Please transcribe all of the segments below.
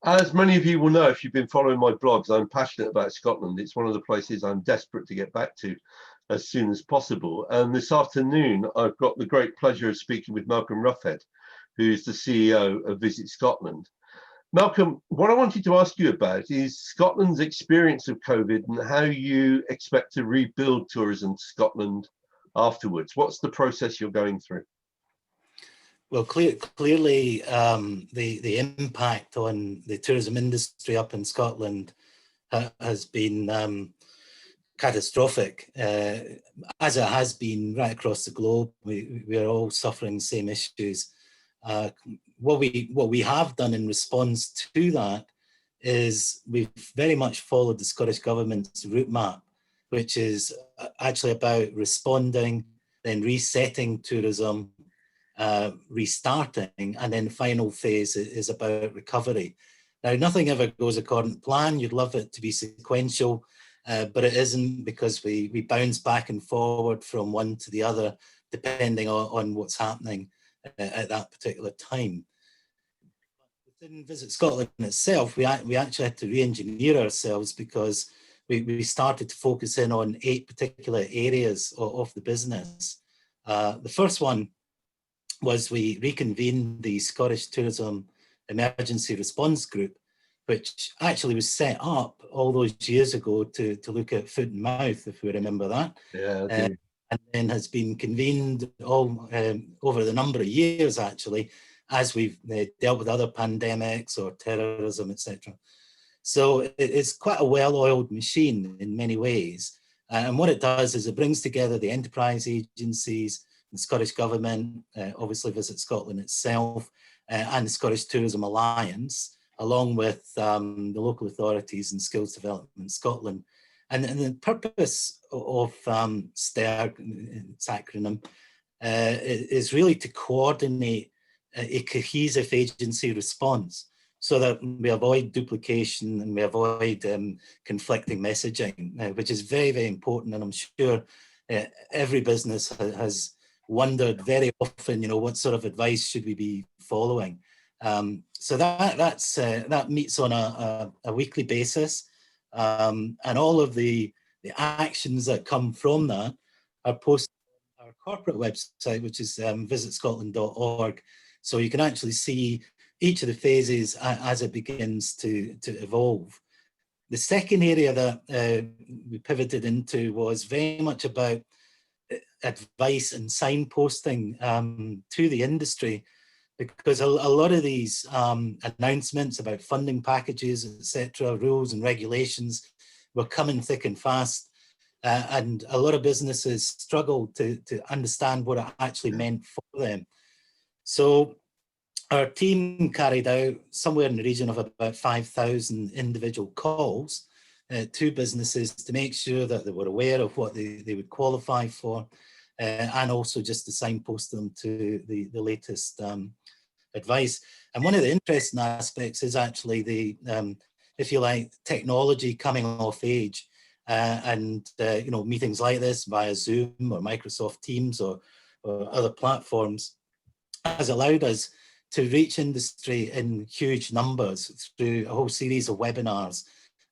As many of you will know, if you've been following my blogs, I'm passionate about Scotland. It's one of the places I'm desperate to get back to as soon as possible. And this afternoon, I've got the great pleasure of speaking with Malcolm Roughead, who is the CEO of Visit Scotland. Malcolm, what I wanted to ask you about is Scotland's experience of COVID and how you expect to rebuild tourism to Scotland afterwards. What's the process you're going through? Well, clearly, the impact on the tourism industry up in Scotland has been catastrophic, as it has been right across the globe. We are all suffering the same issues. What we have done in response to that is we've very much followed the Scottish Government's route map, which is actually about responding, then resetting tourism, restarting, and then the final phase is about recovery. Now, nothing ever goes according to plan. You'd love it to be sequential, but it isn't, because we bounce back and forward from one to the other, depending on what's happening at that particular time. Within Visit Scotland itself, we actually had to re-engineer ourselves, because we started to focus in on 8 particular areas of the business. The first one was we reconvened the Scottish Tourism Emergency Response Group, which actually was set up all those years ago to look at foot and mouth, if we remember that. Yeah, I do. And then has been convened all over the number of years, actually, as we've dealt with other pandemics or terrorism, etc. So it's quite a well-oiled machine in many ways. And what it does is it brings together the enterprise agencies, the Scottish Government, obviously Visit Scotland itself, and the Scottish Tourism Alliance, along with the local authorities and Skills Development Scotland. And the purpose of STERG, its acronym, is really to coordinate a cohesive agency response, so that we avoid duplication and we avoid conflicting messaging, which is very, very important. And I'm sure every business has wondered very often, what sort of advice should we be following? So that meets on a weekly basis, and all of the actions that come from that are posted on our corporate website, which is visitscotland.org. So you can actually see each of the phases as it begins to evolve. The second area that we pivoted into was very much about advice and signposting to the industry, because a lot of these announcements about funding packages, etc., rules and regulations were coming thick and fast, and a lot of businesses struggled to understand what it actually meant for them. So our team carried out somewhere in the region of about 5,000 individual calls to businesses to make sure that they were aware of what they would qualify for, and also just to signpost them to the latest advice. And one of the interesting aspects is actually the, if you like, technology coming of age, and meetings like this via Zoom or Microsoft Teams or other platforms has allowed us to reach industry in huge numbers through a whole series of webinars,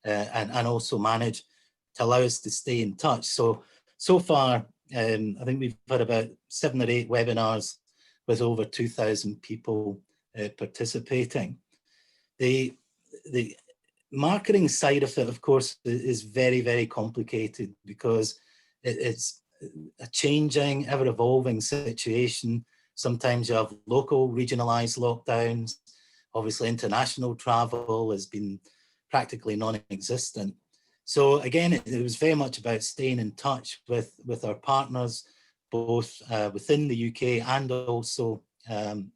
and also manage to allow us to stay in touch. So far, I think we've had about 7 or 8 webinars with over 2,000 people participating. The marketing side of it, of course, is very, very complicated, because it's a changing, ever-evolving situation. Sometimes you have local, regionalized lockdowns. Obviously, international travel has been practically non-existent. So again, it was very much about staying in touch with our partners, both within the UK and also in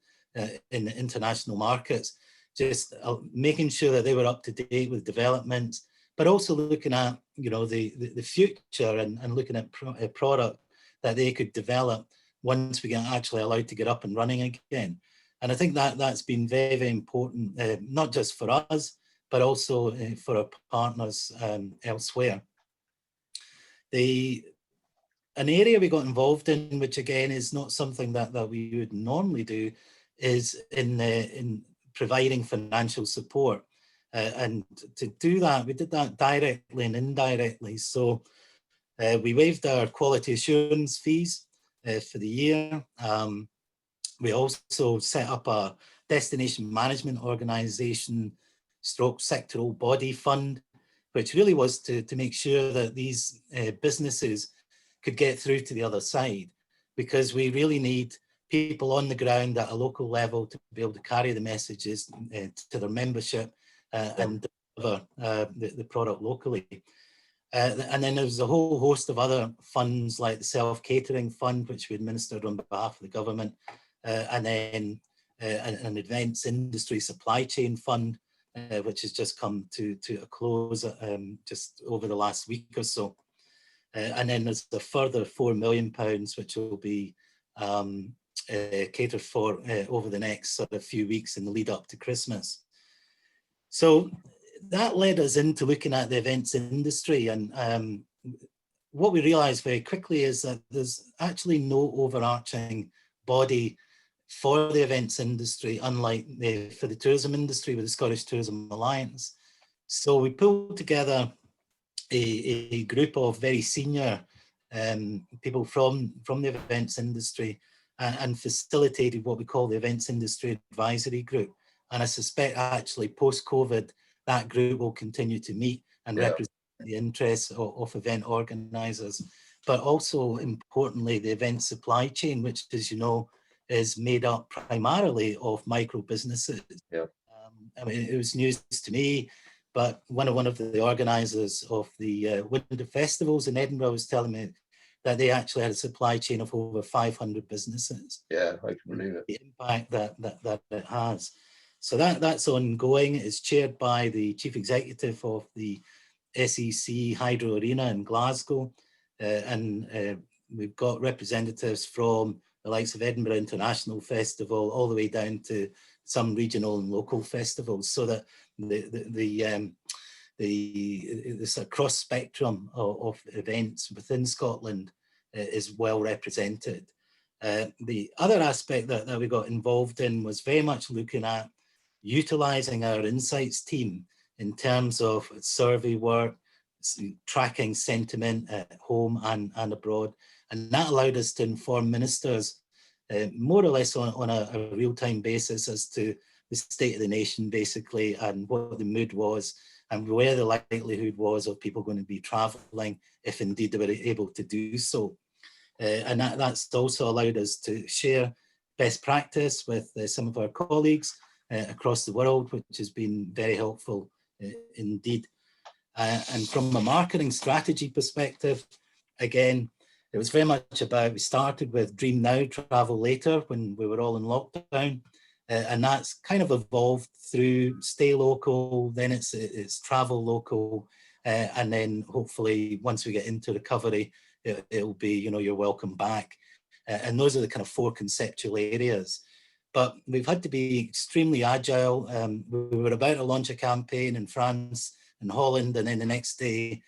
the international markets, just making sure that they were up to date with developments, but also looking at the future and looking at a product that they could develop once we get actually allowed to get up and running again. And I think that's been very, very important, not just for us, but also for our partners elsewhere. An area we got involved in, which again is not something that we would normally do, is in providing financial support. And to do that, we did that directly and indirectly. So we waived our quality assurance fees for the year. We also set up a destination management organisation stroke sectoral body fund, which really was to make sure that these businesses could get through to the other side, because we really need people on the ground at a local level to be able to carry the messages to their membership and deliver the product locally. And then there's a whole host of other funds like the self-catering fund, which we administered on behalf of the government, and then an events industry supply chain fund, which has just come to a close just over the last week or so. And then there's a further £4 million, which will be catered for over the next sort of few weeks in the lead up to Christmas. So that led us into looking at the events industry, and what we realised very quickly is that there's actually no overarching body for the events industry, unlike for the tourism industry with the Scottish Tourism Alliance. So we pulled together a group of very senior people from the events industry and facilitated what we call the Events Industry Advisory Group. And I suspect actually post-COVID, that group will continue to meet and represent the interests of event organisers, but also importantly, the event supply chain, which, as you know, is made up primarily of micro businesses. Yeah. I mean, it was news to me, but one of the organisers of the Winter Festivals in Edinburgh was telling me that they actually had a supply chain of over 500 businesses. Yeah, I can believe it. The impact that it has. So that's ongoing. It's chaired by the Chief Executive of the SEC Hydro Arena in Glasgow. And we've got representatives from the likes of Edinburgh International Festival all the way down to some regional and local festivals, so that this cross spectrum of events within Scotland is well represented. The other aspect that we got involved in was very much looking at utilising our insights team in terms of survey work, tracking sentiment at home and abroad. And that allowed us to inform ministers more or less on a real-time basis as to the state of the nation, basically, and what the mood was and where the likelihood was of people going to be travelling, if indeed they were able to do so. And that's also allowed us to share best practice with some of our colleagues across the world, which has been very helpful indeed. And from a marketing strategy perspective, again, it was very much about, we started with Dream Now, Travel Later when we were all in lockdown. And that's kind of evolved through stay local, then it's travel local. And then hopefully once we get into recovery, it'll be, you're welcome back. And those are the kind of four conceptual areas. But we've had to be extremely agile. We were about to launch a campaign in France and Holland, and then the next day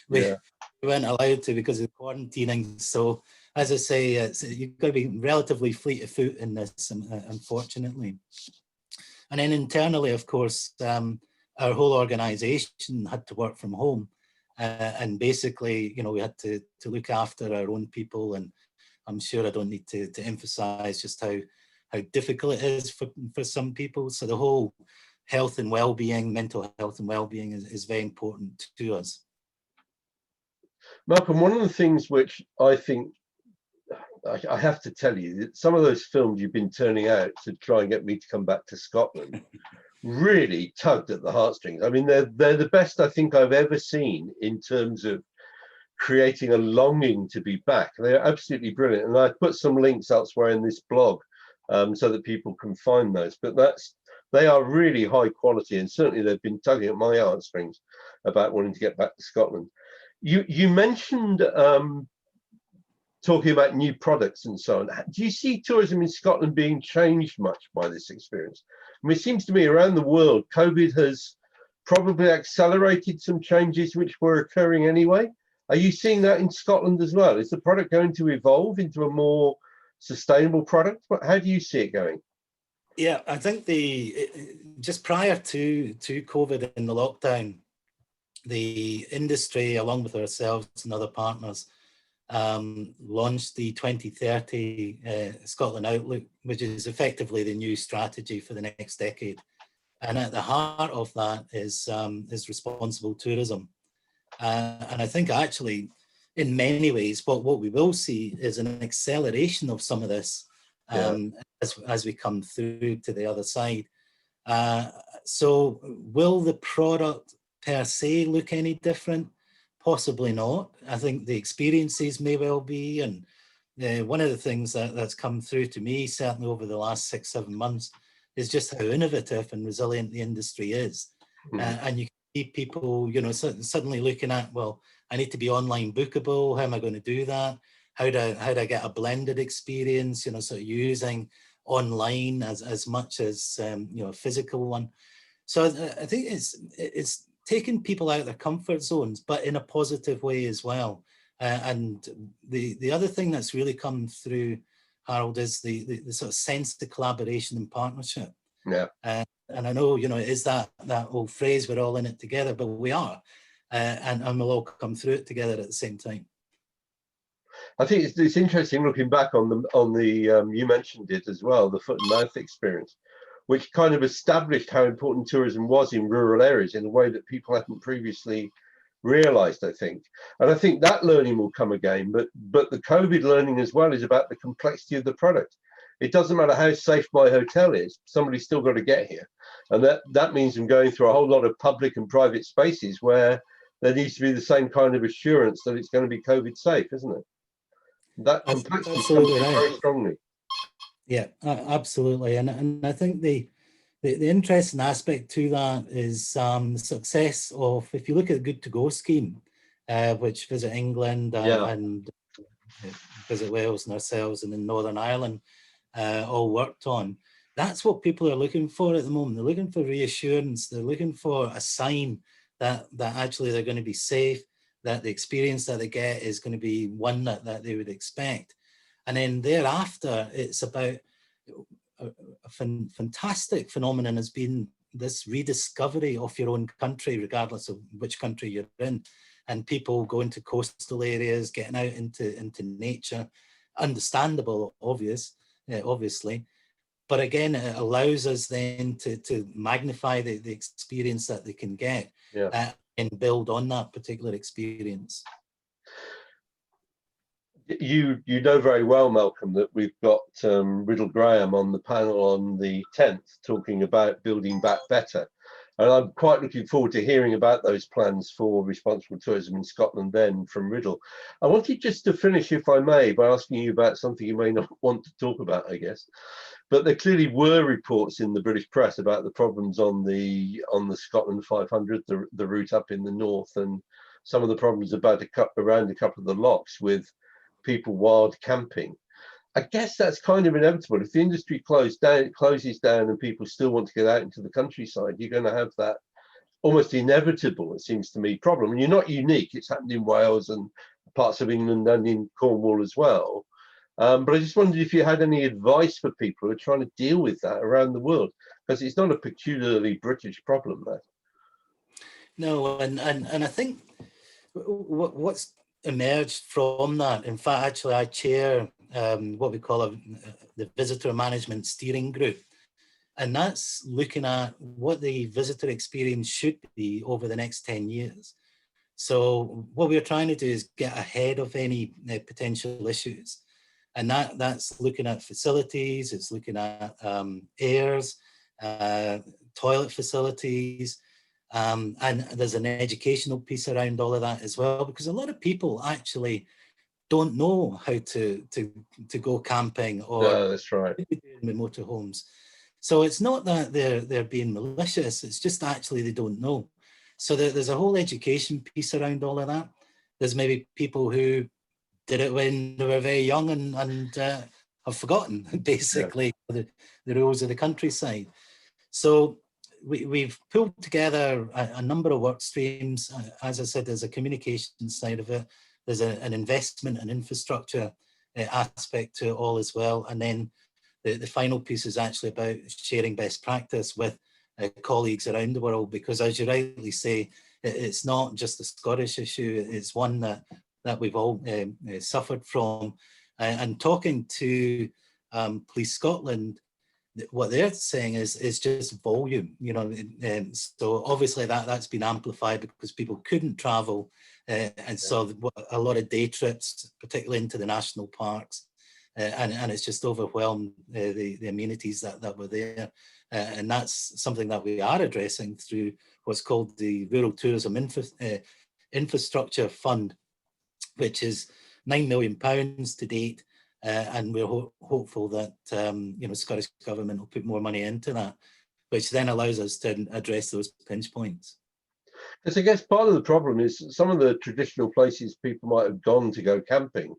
we weren't allowed to because of quarantining. So as I say, you've got to be relatively fleet of foot in this, unfortunately. And then internally, of course, our whole organisation had to work from home. And basically, we had to look after our own people. And I'm sure I don't need to emphasise just how difficult it is for some people. So the whole health and well-being, mental health and well-being is very important to us. Malcolm, one of the things which I think I have to tell you, that some of those films you've been turning out to try and get me to come back to Scotland really tugged at the heartstrings. I mean, they're the best I think I've ever seen in terms of creating a longing to be back. They're absolutely brilliant. And I put some links elsewhere in this blog so that people can find those. But they are really high quality, and certainly they've been tugging at my heartstrings about wanting to get back to Scotland. You mentioned talking about new products and so on. Do you see tourism in Scotland being changed much by this experience? I mean, it seems to me around the world, COVID has probably accelerated some changes which were occurring anyway. Are you seeing that in Scotland as well? Is the product going to evolve into a more sustainable product? How do you see it going? Yeah, I think just prior to COVID and the lockdown, the industry, along with ourselves and other partners, launched the 2030 Scotland Outlook, which is effectively the new strategy for the next decade. And at the heart of that is responsible tourism. And I think actually, in many ways, what we will see is an acceleration of some of this as we come through to the other side. So will the product per se look any different? Possibly not. I think the experiences may well be. And one of the things that's come through to me, certainly over the last 6-7 months, is just how innovative and resilient the industry is. And you see people, you know, suddenly looking at, well, I need to be online bookable. How am I going to do that? How do I get a blended experience? You know, sort of using online as much as you know, a physical one. So I think it's taking people out of their comfort zones, but in a positive way as well. And the other thing that's really come through, Harold, is the sort of sense of collaboration and partnership. Yeah. And I know, you know, it is that old phrase, we're all in it together, but we are. And we'll all come through it together at the same time. I think it's interesting looking back on the you mentioned it as well, the foot and mouth experience, which kind of established how important tourism was in rural areas in a way that people hadn't previously realized, I think. And I think that learning will come again, but the COVID learning as well is about the complexity of the product. It doesn't matter how safe my hotel is, somebody's still got to get here. And that means I'm going through a whole lot of public and private spaces where there needs to be the same kind of assurance that it's going to be COVID safe, isn't it? That complexity comes very strongly. Yeah, absolutely. And I think the interesting aspect to that is the success of, if you look at the Good to Go scheme, which Visit England and Visit Wales and ourselves and in Northern Ireland all worked on. That's what people are looking for at the moment. They're looking for reassurance. They're looking for a sign that actually they're going to be safe, that the experience that they get is going to be one that they would expect. And then thereafter, it's about a fantastic phenomenon has been this rediscovery of your own country, regardless of which country you're in, and people going to coastal areas, getting out into nature. Understandable, obviously, but again, it allows us then to magnify the experience that they can get and build on that particular experience. You know very well, Malcolm, that we've got Riddle Graham on the panel on the 10th talking about building back better. And I'm quite looking forward to hearing about those plans for responsible tourism in Scotland then from Riddle. I wanted just to finish, if I may, by asking you about something you may not want to talk about, I guess. But there clearly were reports in the British press about the problems on the Scotland 500, the route up in the north, and some of the problems about around a couple of the locks with people wild camping. I guess that's kind of inevitable. If the industry closes down and people still want to get out into the countryside, you're going to have that almost inevitable, it seems to me, problem. And you're not unique. It's happened in Wales and parts of England and in Cornwall as well. But I just wondered if you had any advice for people who are trying to deal with that around the world, because it's not a peculiarly British problem there. No, and I think what's emerged from that, in fact, actually I chair what we call the Visitor Management Steering Group. And that's looking at what the visitor experience should be over the next 10 years. So what we're trying to do is get ahead of any potential issues. And that's looking at facilities, it's looking at airs, toilet facilities, and there's an educational piece around all of that as well, because a lot of people actually don't know how to go camping or that's right, with motorhomes. So it's not that they're being malicious, it's just actually they don't know. So there's a whole education piece around all of that. There's maybe people who did it when they were very young and have forgotten basically the rules of the countryside. So we've pulled together a number of work streams. As I said, there's a communication side of it. There's an investment and infrastructure aspect to it all as well. And then the final piece is actually about sharing best practice with colleagues around the world, because as you rightly say, it's not just a Scottish issue, it's one that we've all suffered from. And talking to Police Scotland, what they're saying is just volume, you know. So obviously that's been amplified because people couldn't travel, and so a lot of day trips, particularly into the national parks, and it's just overwhelmed the amenities that were there. And that's something that we are addressing through what's called the Rural Tourism Infrastructure Fund, which is £9 million to date. And we're hopeful that you know, Scottish Government will put more money into that, which then allows us to address those pinch points. Because I guess part of the problem is some of the traditional places people might have gone to go camping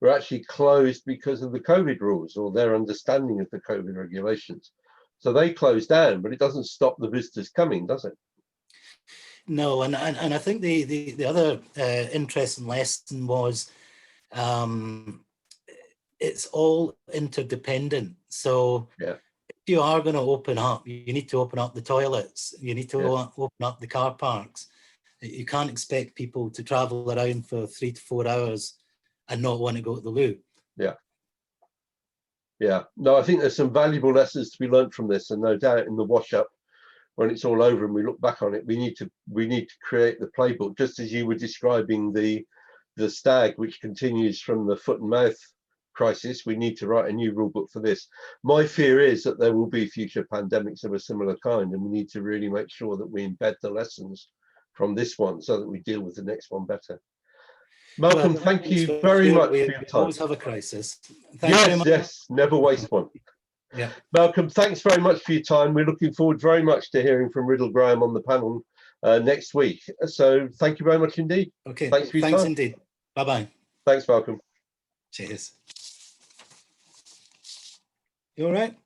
were actually closed because of the COVID rules or their understanding of the COVID regulations. So they closed down, but it doesn't stop the visitors coming, does it? No, and I think the other interesting lesson was it's all interdependent. So if you are going to open up, you need to open up the toilets, you need to open up the car parks. You can't expect people to travel around for 3 to 4 hours and not want to go to the loo. Yeah, no, I think there's some valuable lessons to be learned from this, and no doubt in the wash up, when it's all over and we look back on it, we need to create the playbook, just as you were describing the stag, which continues from the foot and mouth crisis. We need to write a new rule book for this. My fear is that there will be future pandemics of a similar kind, and we need to really make sure that we embed the lessons from this one so that we deal with the next one better. Malcolm, thank you very much for your time. We always have a crisis. Thanks very much. Yes, never waste one. Yeah. Malcolm, thanks very much for your time. We're looking forward very much to hearing from Riddle Graham on the panel next week. So thank you very much indeed. Okay. Thanks for your time. Thanks indeed. Bye-bye. Thanks, Malcolm. Cheers. You all right?